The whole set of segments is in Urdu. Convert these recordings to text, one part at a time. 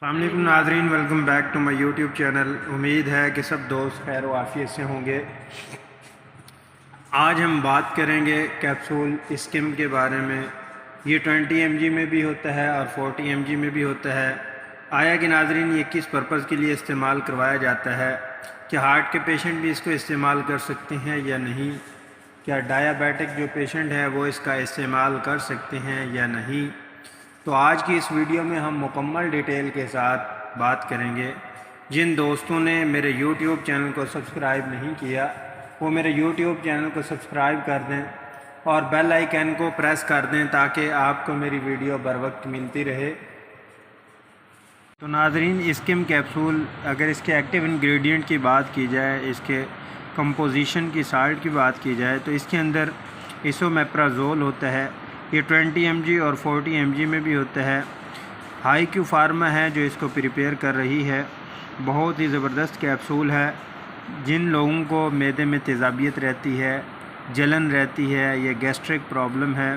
السلام علیکم ناظرین، welcome back to my YouTube channel. امید ہے کہ سب دوست خیر و عافیت سے ہوں گے۔ آج ہم بات کریں گے کیپسول اسکم کے بارے میں۔ یہ 20 mg میں بھی ہوتا ہے اور 40 mg میں بھی ہوتا ہے۔ آیا کہ ناظرین یہ کس پرپز کے لیے استعمال کروایا جاتا ہے؟ کیا ہارٹ کے پیشنٹ بھی اس کو استعمال کر سکتے ہیں یا نہیں؟ کیا ڈائیابیٹک جو پیشنٹ ہے وہ اس کا استعمال کر سکتے ہیں یا نہیں؟ تو آج کی اس ویڈیو میں ہم مکمل ڈیٹیل کے ساتھ بات کریں گے۔ جن دوستوں نے میرے یوٹیوب چینل کو سبسکرائب نہیں کیا وہ میرے یوٹیوب چینل کو سبسکرائب کر دیں اور بیل آئیکن کو پریس کر دیں تاکہ آپ کو میری ویڈیو بر وقت ملتی رہے۔ تو ناظرین، اسکم کیپسول اگر اس کے ایکٹیو انگریڈینٹ کی بات کی جائے، اس کے کمپوزیشن کی سالٹ کی بات کی جائے تو اس کے اندر اسومیپرازول ہوتا ہے۔ یہ 20 mg اور 40 mg میں بھی ہوتا ہے۔ ہائی کیو فارما ہے جو اس کو پریپیئر کر رہی ہے۔ بہت ہی زبردست کیپسول ہے۔ جن لوگوں کو معدے میں تیزابیت رہتی ہے، جلن رہتی ہے یا گیسٹرک پرابلم ہے،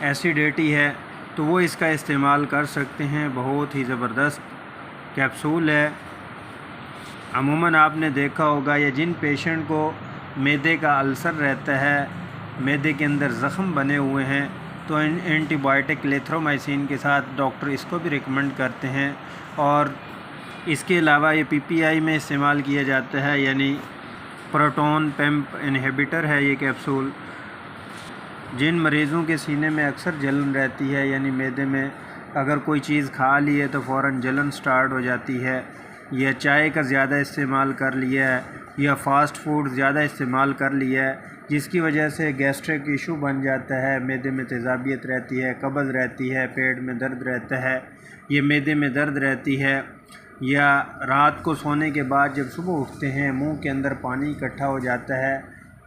ایسیڈیٹی ہے، تو وہ اس کا استعمال کر سکتے ہیں۔ بہت ہی زبردست کیپسول ہے۔ عموماً آپ نے دیکھا ہوگا یا جن پیشنٹ کو معدے کا السر رہتا ہے، معدے کے اندر زخم بنے ہوئے ہیں، تو اینٹی بائیوٹک لیتھرومائسین کے ساتھ ڈاکٹر اس کو بھی ریکمنڈ کرتے ہیں۔ اور اس کے علاوہ یہ پی پی آئی میں استعمال کیا جاتا ہے، یعنی پروٹون پمپ انہیبیٹر ہے یہ کیپسول۔ جن مریضوں کے سینے میں اکثر جلن رہتی ہے، یعنی معدے میں اگر کوئی چیز کھا لی ہے تو فوراً جلن سٹارٹ ہو جاتی ہے، یا چائے کا زیادہ استعمال کر لیا ہے یا فاسٹ فوڈ زیادہ استعمال کر لیا ہے جس کی وجہ سے گیسٹرک ایشو بن جاتا ہے، معدے میں تیزابیت رہتی ہے، قبض رہتی ہے، پیٹ میں درد رہتا ہے، یہ معدے میں درد رہتی ہے، یا رات کو سونے کے بعد جب صبح اٹھتے ہیں منہ کے اندر پانی اکٹھا ہو جاتا ہے،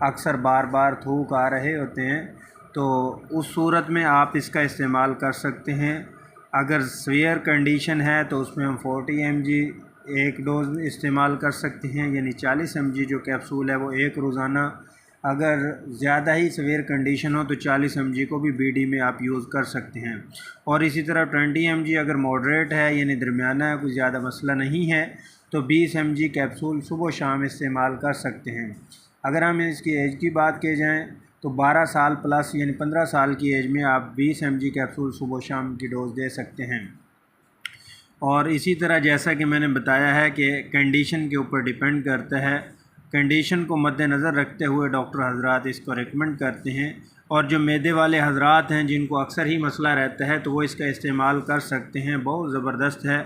اکثر بار بار تھوک آ رہے ہوتے ہیں، تو اس صورت میں آپ اس کا استعمال کر سکتے ہیں۔ اگر سویئر کنڈیشن ہے تو اس میں ہم 40 mg ایک ڈوز استعمال کر سکتے ہیں، یعنی 40 mg جو کیپسول ہے وہ ایک روزانہ۔ اگر زیادہ ہی سویئر کنڈیشن ہو تو 40 mg کو بھی بی ڈی میں آپ یوز کر سکتے ہیں۔ اور اسی طرح 20 mg اگر ماڈریٹ ہے، یعنی درمیانہ ہے، کوئی زیادہ مسئلہ نہیں ہے، تو 20 mg کیپسول صبح و شام استعمال کر سکتے ہیں۔ اگر ہم اس کی ایج کی بات کی جائیں تو 12 سال پلس، یعنی 15 سال کی ایج میں آپ 20 mg کیپسول صبح و شام کی ڈوز دے سکتے ہیں۔ اور اسی طرح جیسا کہ میں نے بتایا ہے کہ کنڈیشن کے اوپر ڈیپینڈ کرتا ہے، کنڈیشن کو مد نظر رکھتے ہوئے ڈاکٹر حضرات اس کو ریکمنڈ کرتے ہیں۔ اور جو معدے والے حضرات ہیں جن کو اکثر ہی مسئلہ رہتا ہے تو وہ اس کا استعمال کر سکتے ہیں۔ بہت زبردست ہے۔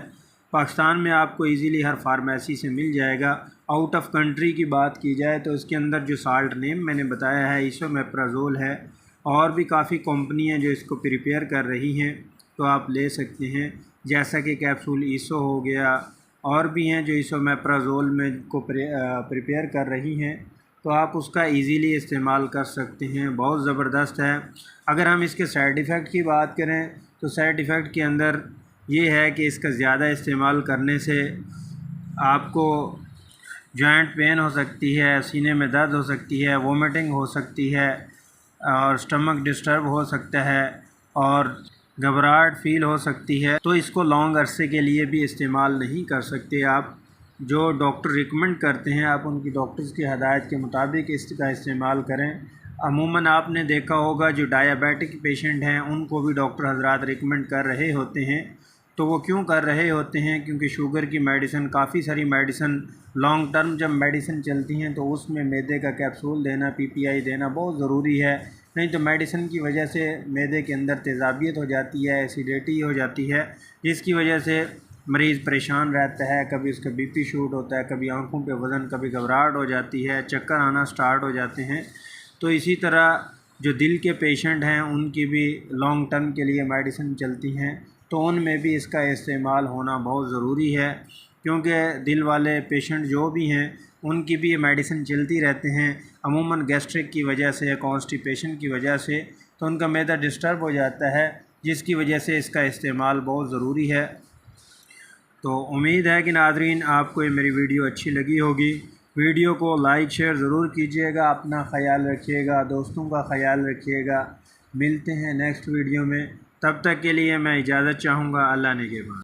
پاکستان میں آپ کو ایزیلی ہر فارمیسی سے مل جائے گا۔ آؤٹ آف کنٹری کی بات کی جائے تو اس کے اندر جو سالٹ نیم میں نے بتایا ہے اسومیپرازول ہے، اور بھی کافی کمپنی ہیں جو اس کو پریپیئر کر رہی ہیں، تو آپ لے سکتے ہیں، جیسا کہ کیپسول ایسو ہو گیا، اور بھی ہیں جو اسومیپرازول میں کو پریپیئر کر رہی ہیں، تو آپ اس کا ایزیلی استعمال کر سکتے ہیں۔ بہت زبردست ہے۔ اگر ہم اس کے سائیڈ ایفیکٹ کی بات کریں تو سائیڈ ایفیکٹ کے اندر یہ ہے کہ اس کا زیادہ استعمال کرنے سے آپ کو جوائنٹ پین ہو سکتی ہے، سینے میں درد ہو سکتی ہے، وومٹنگ ہو سکتی ہے، اور اسٹمک ڈسٹرب ہو سکتا ہے، اور گھبراہٹ فیل ہو سکتی ہے، تو اس کو لانگ عرصے کے لیے بھی استعمال نہیں کر سکتے آپ۔ جو ڈاکٹر ریکمنڈ کرتے ہیں آپ ان کی ڈاکٹرز کی ہدایت کے مطابق اس کا استعمال کریں۔ عموماً آپ نے دیکھا ہوگا جو ڈائیابیٹک پیشنٹ ہیں ان کو بھی ڈاکٹر حضرات ریکمنڈ کر رہے ہوتے ہیں، تو وہ کیوں کر رہے ہوتے ہیں؟ کیونکہ شوگر کی میڈیسن، کافی ساری میڈیسن لانگ ٹرم جب میڈیسن چلتی ہیں تو اس میں معدے کا کیپسول دینا، پی پی آئی دینا بہت ضروری ہے، نہیں تو میڈیسن کی وجہ سے معدے کے اندر تیزابیت ہو جاتی ہے، ایسیڈیٹی ہو جاتی ہے، جس کی وجہ سے مریض پریشان رہتا ہے، کبھی اس کا بی پی شوٹ ہوتا ہے، کبھی آنکھوں پہ وزن، کبھی گھبراہٹ ہو جاتی ہے، چکر آنا سٹارٹ ہو جاتے ہیں۔ تو اسی طرح جو دل کے پیشنٹ ہیں ان کی بھی لانگ ٹرم کے لیے میڈیسن چلتی ہیں، تو ان میں بھی اس کا استعمال ہونا بہت ضروری ہے، کیونکہ دل والے پیشنٹ جو بھی ہیں ان کی بھی یہ میڈیسن چلتی رہتے ہیں، عموماً گیسٹرک کی وجہ سے، کانسٹیپیشن کی وجہ سے، تو ان کا معدہ ڈسٹرب ہو جاتا ہے، جس کی وجہ سے اس کا استعمال بہت ضروری ہے۔ تو امید ہے کہ ناظرین آپ کو یہ میری ویڈیو اچھی لگی ہوگی۔ ویڈیو کو لائک شیئر ضرور کیجیے گا، اپنا خیال رکھیے گا، دوستوں کا خیال رکھیے گا۔ ملتے ہیں نیکسٹ ویڈیو میں، تب تک کے لیے میں اجازت چاہوں گا۔ اللہ نگہبان۔